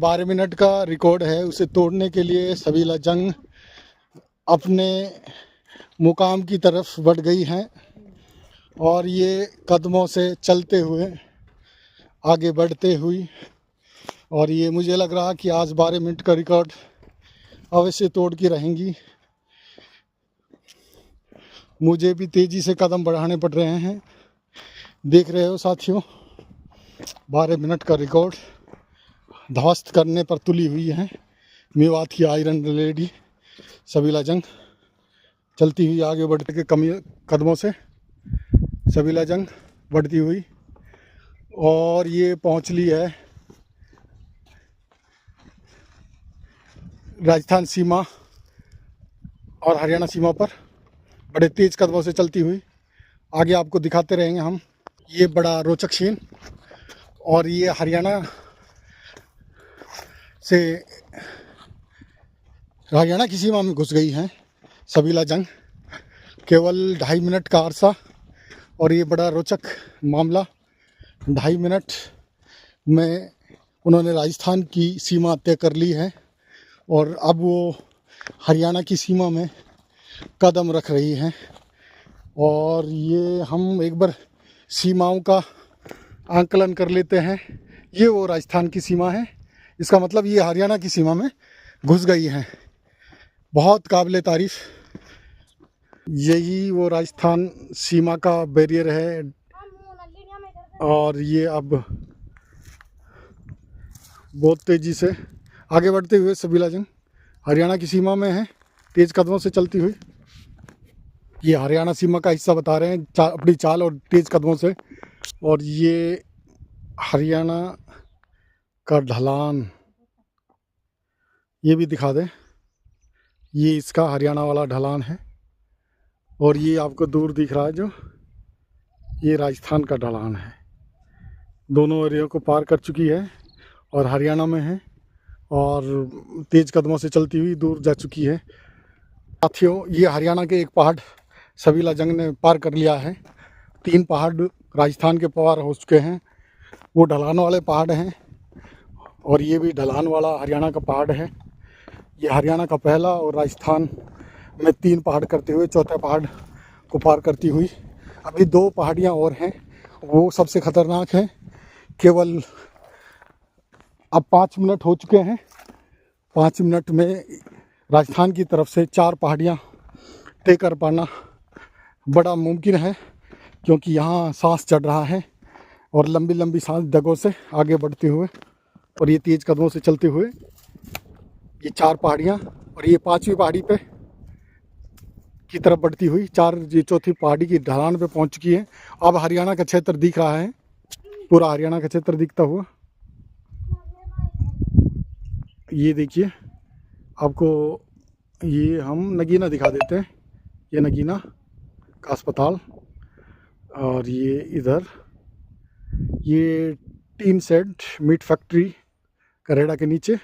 12 minute का record है, उसे तोड़ने के लिए सबीला जंग अपने मुकाम की तरफ बढ़ गई हैं और ये कदमों से चलते हुए आगे बढ़ते हुई, और ये मुझे लग रहा कि आज 12 मिनट का रिकॉर्ड अवश्य तोड़ के रहेंगी। मुझे भी तेज़ी से कदम बढ़ाने पड़ रहे हैं। देख रहे हो साथियों, 12 मिनट का रिकॉर्ड ध्वस्त करने पर तुली हुई है मेवात की आयरन लेडी सबीला जंग। चलती हुई आगे बढ़ते के कमी कदमों से सबीला जंग बढ़ती हुई, और ये पहुंच ली है राजस्थान सीमा और हरियाणा सीमा पर। बड़े तेज़ कदमों से चलती हुई आगे आपको दिखाते रहेंगे हम। ये बड़ा रोचक सीन, और ये हरियाणा से हरियाणा की सीमा में घुस गई हैं सबीला जंग। केवल 2.5 मिनट का अरसा, और ये बड़ा रोचक मामला। 2.5 मिनट में उन्होंने राजस्थान की सीमा तय कर ली है, और अब वो हरियाणा की सीमा में कदम रख रही हैं। और ये हम एक बार सीमाओं का आंकलन कर लेते हैं। ये वो राजस्थान की सीमा है, इसका मतलब ये हरियाणा की सीमा में घुस गई हैं। बहुत काबिले तारीफ़। यही वो राजस्थान सीमा का बैरियर है, और ये अब बहुत तेज़ी से आगे बढ़ते हुए सबीला जंग हरियाणा की सीमा में है, तेज़ कदमों से चलती हुई। ये हरियाणा सीमा का हिस्सा बता रहे हैं अपनी चाल और तेज़ कदमों से। और ये हरियाणा का ढलान ये भी दिखा दें, ये इसका हरियाणा वाला ढलान है। और ये आपको दूर दिख रहा है जो, ये राजस्थान का ढलान है। दोनों एरिया को पार कर चुकी है और हरियाणा में है, और तेज़ कदमों से चलती हुई दूर जा चुकी है। साथियों, ये हरियाणा के एक पहाड़ सबीला जंग ने पार कर लिया है। 3 पहाड़ राजस्थान के पार हो चुके हैं, वो ढलान वाले पहाड़ हैं, और ये भी ढलान वाला हरियाणा का पहाड़ है। ये हरियाणा का पहला और राजस्थान में 3 पहाड़ करते हुए चौथे पहाड़ को पार करती हुई। अभी 2 पहाड़ियाँ और हैं, वो सबसे ख़तरनाक है। केवल अब 5 मिनट हो चुके हैं। 5 मिनट में राजस्थान की तरफ से 4 पहाड़ियाँ तय कर पाना बड़ा मुमकिन है, क्योंकि यहाँ सांस चढ़ रहा है, और लंबी लंबी सांस जगहों से आगे बढ़ते हुए और ये तेज़ कदमों से चलते हुए ये 4 पहाड़ियाँ, और ये 5वीं पहाड़ी पे की तरफ बढ़ती हुई ये 4थी पहाड़ी की ढलान पे पहुँच चुकी है। अब हरियाणा का क्षेत्र दिख रहा है, पूरा हरियाणा का क्षेत्र दिखता हुआ। ये देखिए, आपको ये हम नगीना दिखा देते हैं। ये नगीना का अस्पताल, और ये इधर ये tin shed meat factory Kareda के नीचे,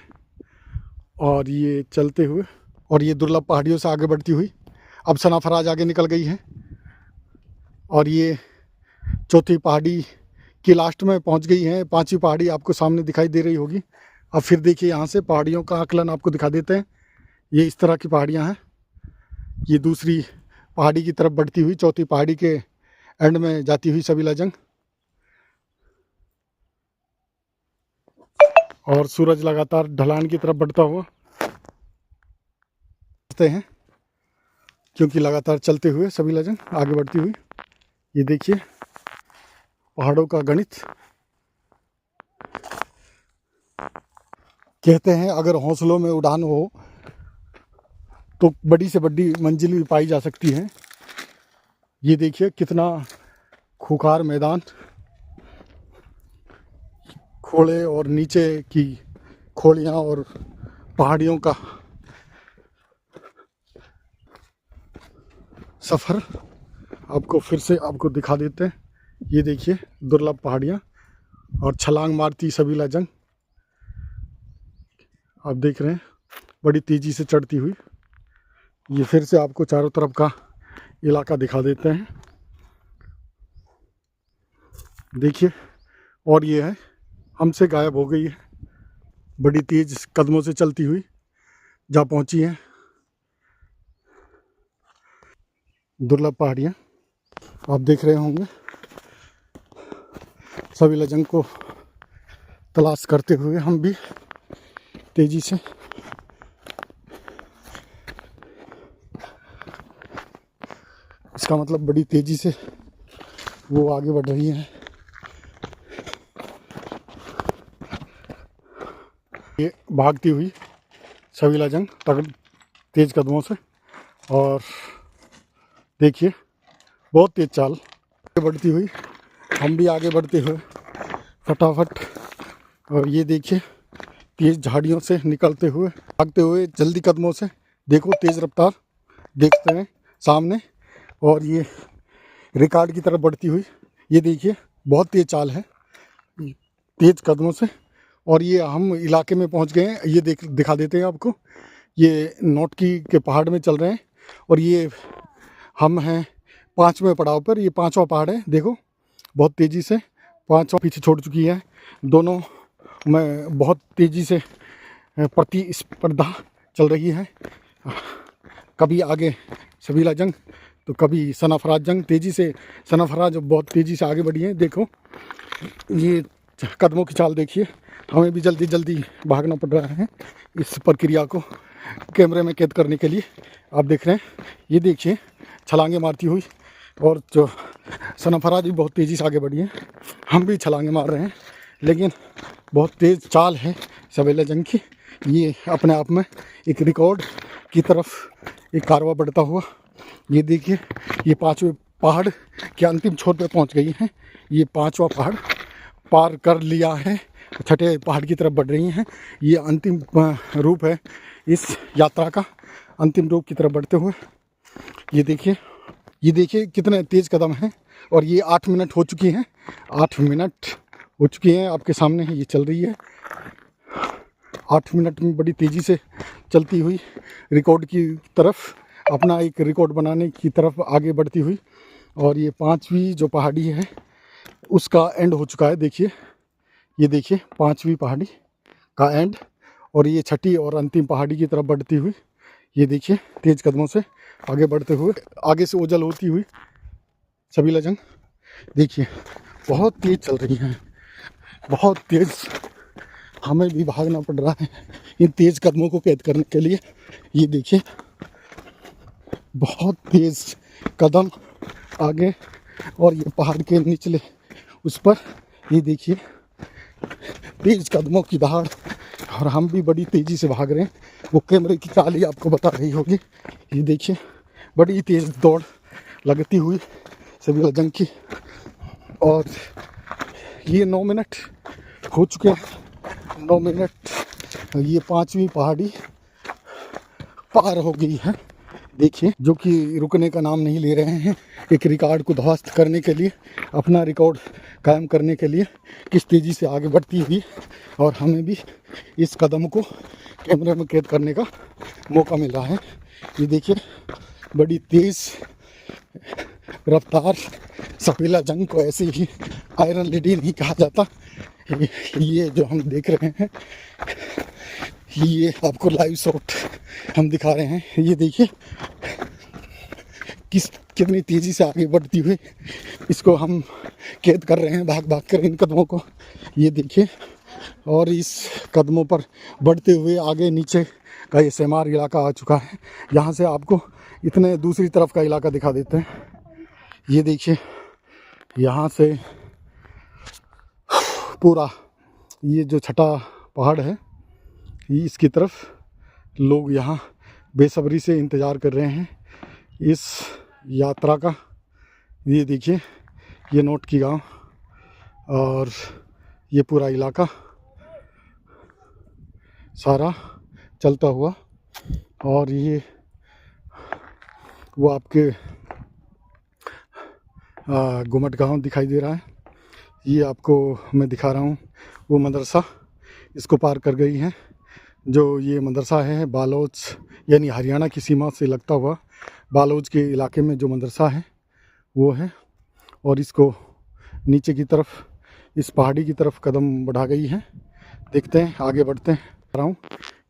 और ये चलते हुए और ये दुर्लभ पहाड़ियों से आगे बढ़ती हुई अब सनाफराज आगे निकल गई है, और ये 4थी पहाड़ी की लास्ट में पहुंच गई है। 5वीं पहाड़ी आपको सामने दिखाई दे रही होगी। अब फिर देखिए, यहाँ से पहाड़ियों का आकलन आपको दिखा देते हैं। ये इस तरह की पहाड़ियाँ हैं। ये दूसरी पहाड़ी की तरफ बढ़ती हुई 4थी पहाड़ी के एंड में जाती हुई सबीला जंग, और सूरज लगातार ढलान की तरफ बढ़ता हुआ हैं, क्योंकि लगातार चलते हुए सबीला जंग आगे बढ़ती हुई। ये देखिए पहाड़ों का गणित। कहते हैं अगर हौसलों में उड़ान हो तो बड़ी से बड़ी मंजिल भी पाई जा सकती है। ये देखिए कितना खूंखार मैदान, खोड़े और नीचे की खोलियाँ और पहाड़ियों का सफ़र आपको फिर से आपको दिखा देते हैं। ये देखिए दुर्लभ पहाड़ियाँ और छलांग मारती सबीला जंग आप देख रहे हैं बड़ी तेज़ी से चढ़ती हुई। ये फिर से आपको चारों तरफ का इलाका दिखा देते हैं। देखिए, और ये है हमसे गायब हो गई है बड़ी तेज कदमों से चलती हुई जा पहुंची है। दुर्लभ पहाड़ियाँ आप देख रहे होंगे। सवीला जंग को तलाश करते हुए हम भी तेजी से इसका मतलब बड़ी तेजी से वो आगे बढ़ रही है। ये भागती हुई सवीला जंग तेज कदमों से, और देखिए बहुत तेज चाल बढ़ती हुई हम भी आगे बढ़ते हुए फटाफट। और ये देखिए तेज झाड़ियों से निकलते हुए भागते हुए जल्दी कदमों से, देखो तेज रफ्तार देखते हैं सामने, और ये रिकॉर्ड की तरफ बढ़ती हुई, ये देखिए बहुत तेज चाल है तेज कदमों से। और ये हम इलाके में पहुंच गए हैं, ये दिखा देते हैं आपको। ये नौटकी के पहाड़ में चल रहे हैं और ये हम हैं 5वें पड़ाव पर। ये 5वां पहाड़ है, देखो बहुत तेज़ी से 5वां पीछे छोड़ चुकी है। दोनों में बहुत तेज़ी से प्रतिस्पर्धा चल रही है, कभी आगे सवीला जंग तो कभी सनाफराज जंग। तेज़ी से सनाफराज बहुत तेज़ी से आगे बढ़ी है, देखो ये कदमों की चाल देखिए। हमें भी जल्दी जल्दी भागना पड़ रहा है इस प्रक्रिया को कैमरे में कैद करने के लिए। आप देख रहे हैं, ये देखिए छलांगे मारती हुई, और जो सनाफराज भी बहुत तेज़ी से आगे बढ़ी है। हम भी छलांगे मार रहे हैं, लेकिन बहुत तेज़ चाल है सवीला जंग की। ये अपने आप में एक रिकॉर्ड की तरफ एक कारवां बढ़ता हुआ, ये देखिए ये 5वें पहाड़ के अंतिम छोर पे पहुंच गई हैं। ये 5वां पहाड़ पार कर लिया है, 6ठे पहाड़ की तरफ बढ़ रही हैं। ये अंतिम रूप है इस यात्रा का, अंतिम रूप की तरफ बढ़ते हुए। ये देखिए कितने तेज़ कदम हैं। और ये 8 मिनट हो चुकी हैं, 8 मिनट हो चुकी हैं, आपके सामने है ये चल रही है। 8 मिनट में बड़ी तेज़ी से चलती हुई रिकॉर्ड की तरफ, अपना एक रिकॉर्ड बनाने की तरफ आगे बढ़ती हुई। और ये 5वीं जो पहाड़ी है उसका एंड हो चुका है, देखिए ये देखिए 5वीं पहाड़ी का एंड, और ये 6ठी और अंतिम पहाड़ी की तरफ बढ़ती हुई, ये देखिए तेज़ कदमों से आगे बढ़ते हुए, आगे से ओझल होती हुई सवीला जंग देखिए बहुत तेज़ चल रही हैं, बहुत तेज़। हमें भी भागना पड़ रहा है इन तेज़ कदमों को कैद करने के लिए। ये देखिए बहुत तेज़ कदम आगे, और ये पहाड़ के निचले उस पर ये देखिए तेज़ कदमों की दहाड़, और हम भी बड़ी तेज़ी से भाग रहे हैं। वो कैमरे की चाल ही आपको बता रही होगी। ये देखिए बड़ी तेज़ दौड़ लगती हुई सवीला जंग की। और ये 9 मिनट हो चुके हैं, 9 मिनट ये 5वीं पहाड़ी पार हो गई है। देखिए जो कि रुकने का नाम नहीं ले रहे हैं, एक रिकॉर्ड को ध्वस्त करने के लिए, अपना रिकॉर्ड कायम करने के लिए किस तेज़ी से आगे बढ़ती हुई। और हमें भी इस कदम को कैमरे में कैद करने का मौका मिला है। ये देखिए बड़ी तेज़ रफ्तार सवीला जंग को ऐसे ही आयरन लेडी नहीं कहा जाता। ये जो हम देख रहे हैं, ये आपको लाइव शॉट हम दिखा रहे हैं। ये देखिए कितनी तेज़ी से आगे बढ़ती हुई इसको हम कैद कर रहे हैं, भाग भाग कर इन कदमों को। ये देखिए, और इस कदमों पर बढ़ते हुए आगे नीचे का ये सेमार इलाका आ चुका है। यहाँ से आपको इतने दूसरी तरफ का इलाका दिखा देते हैं। ये देखिए यहाँ से पूरा ये जो 6ठा पहाड़ है, इसकी तरफ लोग यहाँ बेसब्री से इंतज़ार कर रहे हैं इस यात्रा का। ये देखिए ये नौटकी गांव और ये पूरा इलाका सारा चलता हुआ, और ये वो आपके गुमट गांव दिखाई दे रहा है। ये आपको मैं दिखा रहा हूँ वो मदरसा, इसको पार कर गई है। जो ये मदरसा है बालोच, यानी हरियाणा की सीमा से लगता हुआ बालोच के इलाके में जो मदरसा है वो है। और इसको नीचे की तरफ इस पहाड़ी की तरफ कदम बढ़ा गई है। देखते हैं, आगे बढ़ते हैं। रहा हूँ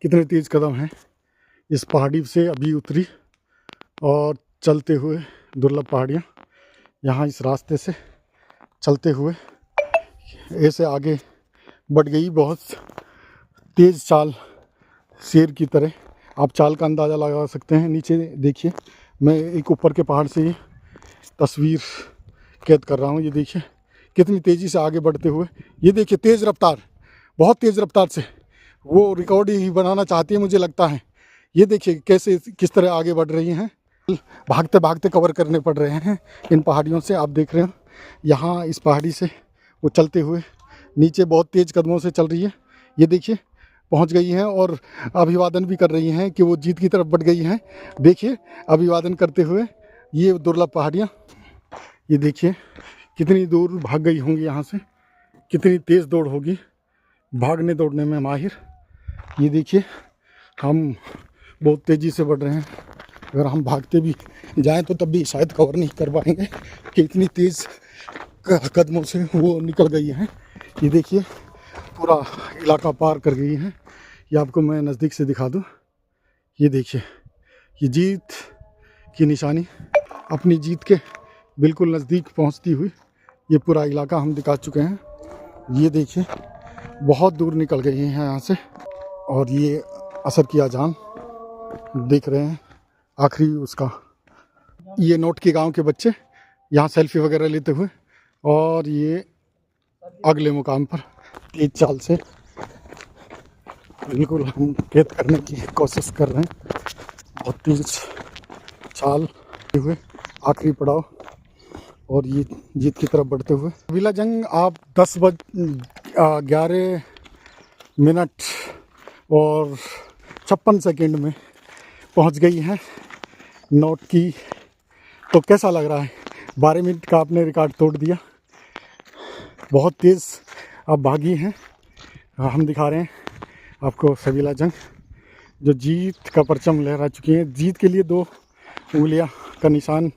कितने तेज़ कदम हैं। इस पहाड़ी से अभी उतरी और चलते हुए दुर्लभ पहाड़ियाँ, यहाँ इस रास्ते से चलते हुए ऐसे आगे बढ़ गई। बहुत तेज़ चाल, शेर की तरह। आप चाल का अंदाज़ा लगा सकते हैं। नीचे देखिए, मैं एक ऊपर के पहाड़ से तस्वीर कैद कर रहा हूँ। ये देखिए कितनी तेज़ी से आगे बढ़ते हुए, ये देखिए तेज़ रफ्तार, बहुत तेज़ रफ्तार से वो रिकॉर्ड ही बनाना चाहती है मुझे लगता है। ये देखिए कैसे किस तरह आगे बढ़ रही हैं। भागते भागते कवर करने पड़ रहे हैं इन पहाड़ियों से। आप देख रहे हो यहाँ इस पहाड़ी से वो चलते हुए नीचे बहुत तेज़ कदमों से चल रही है। ये देखिए पहुंच गई हैं और अभिवादन भी कर रही हैं कि वो जीत की तरफ बढ़ गई हैं। देखिए अभिवादन करते हुए ये दुर्लभ पहाड़ियाँ। ये देखिए कितनी दूर भाग गई होंगी यहाँ से, कितनी तेज़ दौड़ होगी, भागने दौड़ने में माहिर। ये देखिए हम बहुत तेज़ी से बढ़ रहे हैं। अगर हम भागते भी जाएं तो तब भी शायद कवर नहीं कर पाएंगे कि इतनी तेज़ कदमों से वो निकल गई हैं। ये देखिए पूरा इलाका पार कर गई हैं। ये आपको मैं नज़दीक से दिखा दूँ। ये देखिए ये जीत की निशानी, अपनी जीत के बिल्कुल नज़दीक पहुंचती हुई ये पूरा इलाका हम दिखा चुके हैं। ये देखिए बहुत दूर निकल गई हैं यहाँ से। और ये असर किया जान देख रहे हैं आखिरी उसका। ये नोट के गांव के बच्चे यहाँ सेल्फी वगैरह लेते हुए, और ये अगले मुकाम पर तेज चाल से बिल्कुल हम कैद करने की कोशिश कर रहे हैं। बहुत तेज चाल हुए आखिरी पड़ाव और ये जीत की तरफ बढ़ते हुए। सबीला जंग आप 10:11 और 56 सेकंड में पहुंच गई हैं नोट की। तो कैसा लग रहा है? 12 मिनट का आपने रिकॉर्ड तोड़ दिया। बहुत तेज़ आप भागी हैं। हम दिखा रहे हैं आपको सबीला जंग जो जीत का परचम लहरा चुकी हैं। जीत के लिए 2 उंगलियां का निशान